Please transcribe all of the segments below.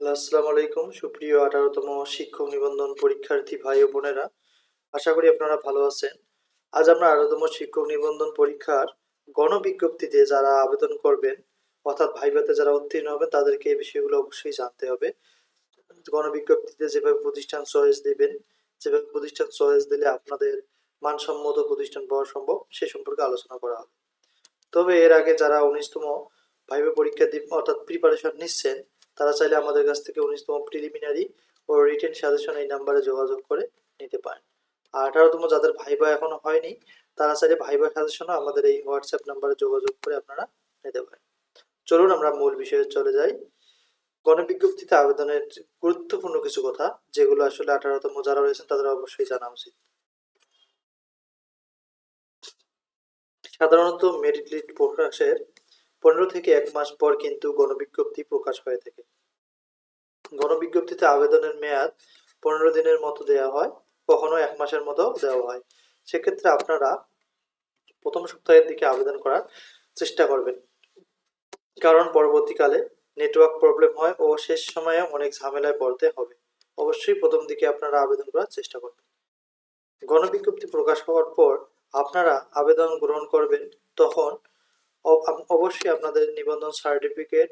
আসসালামু আলাইকুম সুপ্রিয় 18তম শিক্ষক নিবন্ধন পরীক্ষার্থী ভাই ও বোনেরা, আশা করি আপনারা ভালো আছেন। আজ আমরা 18তম শিক্ষক নিবন্ধন পরীক্ষার গণবিজ্ঞপ্তিতে যারা আবেদন করবেন, অর্থাৎ ভাইভাতে যারা উত্তীর্ণ হবে তাদেরকে এই বিষয়গুলো অবশ্যই জানতে হবে। গণবিজ্ঞপ্তিতে যেভাবে প্রতিষ্ঠান চয়েস দিবেন, যেভাবে প্রতিষ্ঠান চয়েস দিলে আপনাদের মানসম্মত প্রতিষ্ঠান পাওয়া সম্ভব, সে সম্পর্কে আলোচনা করা হবে। তবে এর আগে যারা 19তম ভাইভা পরীক্ষা অর্থাৎ প্রিপারেশন নিচ্ছেন, তারা চাইলে আমাদের কাছ থেকে 19তম প্রিলিমিনারি ও রিটেন সাজেশন এই নাম্বারে যোগাযোগ করে নিতে পারেন। আর 18তম যাদের ভাইভা এখনো হয়নি, তারা চাইলে ভাইভা সাজেশনও আমাদের এই হোয়াটসঅ্যাপ নাম্বারে যোগাযোগ করে আপনারা নিতে পারেন। চলুন আমরা মূল বিষয়ে চলে যাই। গণবিজ্ঞপ্তিতে আবেদনের গুরুত্বপূর্ণ কিছু কথা, যেগুলো আসলে 18তম যারা রয়েছেন তাদের অবশ্যই জানা উচিত। সাধারণত মেরিট লিস্ট প্রকাশের 15 থেকে 1 মাস পর কিন্তু গণবিজ্ঞপ্তি প্রকাশ হয়ে থাকে। গণবিজ্ঞপ্তিতে আবেদনের মেয়াদ 15 দিনের মতো দেওয়া হয়, কখনো 1 মাসের মতো দেওয়া হয়। সেক্ষেত্রে আপনারা প্রথম সপ্তাহের দিকে আবেদন করার চেষ্টা করবেন, কারণ পরবর্তীকালে নেটওয়ার্ক প্রবলেম হয় ও শেষ সময়ে অনেক ঝামেলায় পড়তে হবে। অবশ্যই প্রথম দিকে আপনারা আবেদন করার চেষ্টা করবেন। গণবিজ্ঞপ্তি প্রকাশ হওয়ার পর আপনারা আবেদন গ্রহণ করবেন, তখন অবশ্যই আপনাদের নিবন্ধন সার্টিফিকেট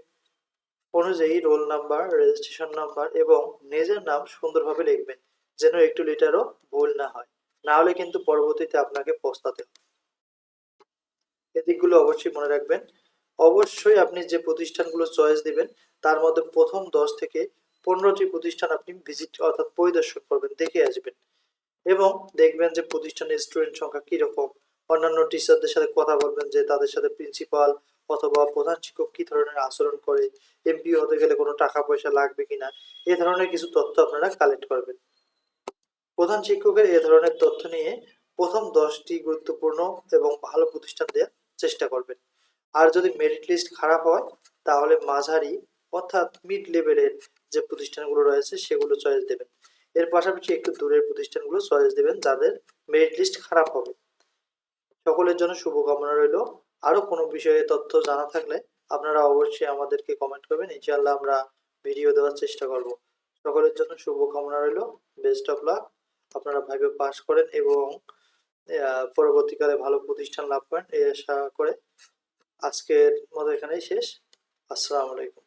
অনুযায়ী রোল নাম্বার, রেজিস্ট্রেশন নাম্বার এবং নিজের নাম সুন্দরভাবে লিখবেন, যেন একটু লিটারও ভুল না হয়। না হলে কিন্তু পরবর্তীতে আপনাকে পস্তাতে হবে। এদিকগুলো অবশ্যই মনে রাখবেন। অবশ্যই আপনি যে প্রতিষ্ঠানগুলো চয়েস দিবেন, তার মধ্যে প্রথম 10 থেকে 15টি প্রতিষ্ঠান আপনি ভিজিট অর্থাৎ পরিদর্শন করবেন, দেখে আসবেন এবং দেখবেন যে প্রতিষ্ঠানের স্টুডেন্ট সংখ্যা কিরকম। অন্যান্য টিচারদের সাথে কথা বলবেন যে তাদের সাথে প্রিন্সিপাল অথবা প্রধান শিক্ষক কি ধরনের আচরণ করে, এমপি হতে গেলে কোনো টাকা পয়সা লাগবে কিনা, এ ধরনের কিছু তথ্য আপনারা কালেক্ট করবেন। প্রধান শিক্ষকের এ ধরনের তথ্য নিয়ে প্রথম 10টি গুরুত্বপূর্ণ এবং ভালো প্রতিষ্ঠান দেওয়ার চেষ্টা করবেন। আর যদি মেরিট লিস্ট খারাপ হয়, তাহলে মাঝারি অর্থাৎ মিড লেভেলের যে প্রতিষ্ঠানগুলো রয়েছে সেগুলো চয়েস দেবেন। এর পাশাপাশি একটু দূরের প্রতিষ্ঠানগুলো চয়েস দেবেন যাদের মেরিট লিস্ট খারাপ হবে। সকলের জন্য শুভকামনা রইল। আরো কোনো বিষয়ে তথ্য জানা থাকলে আপনারা অবশ্যই আমাদেরকে কমেন্ট করবেন, ইনশাআল্লাহ আমরা ভিডিও দেওয়ার চেষ্টা করব। সকলের জন্য শুভকামনা রইল। Best of luck. আপনারা ভাইভা পাস করেন এবং পরবর্তীকালে ভালো প্রতিষ্ঠান লাভ করেন এই আশা করে আজকের মতো এখানেই শেষ। আসসালামু আলাইকুম।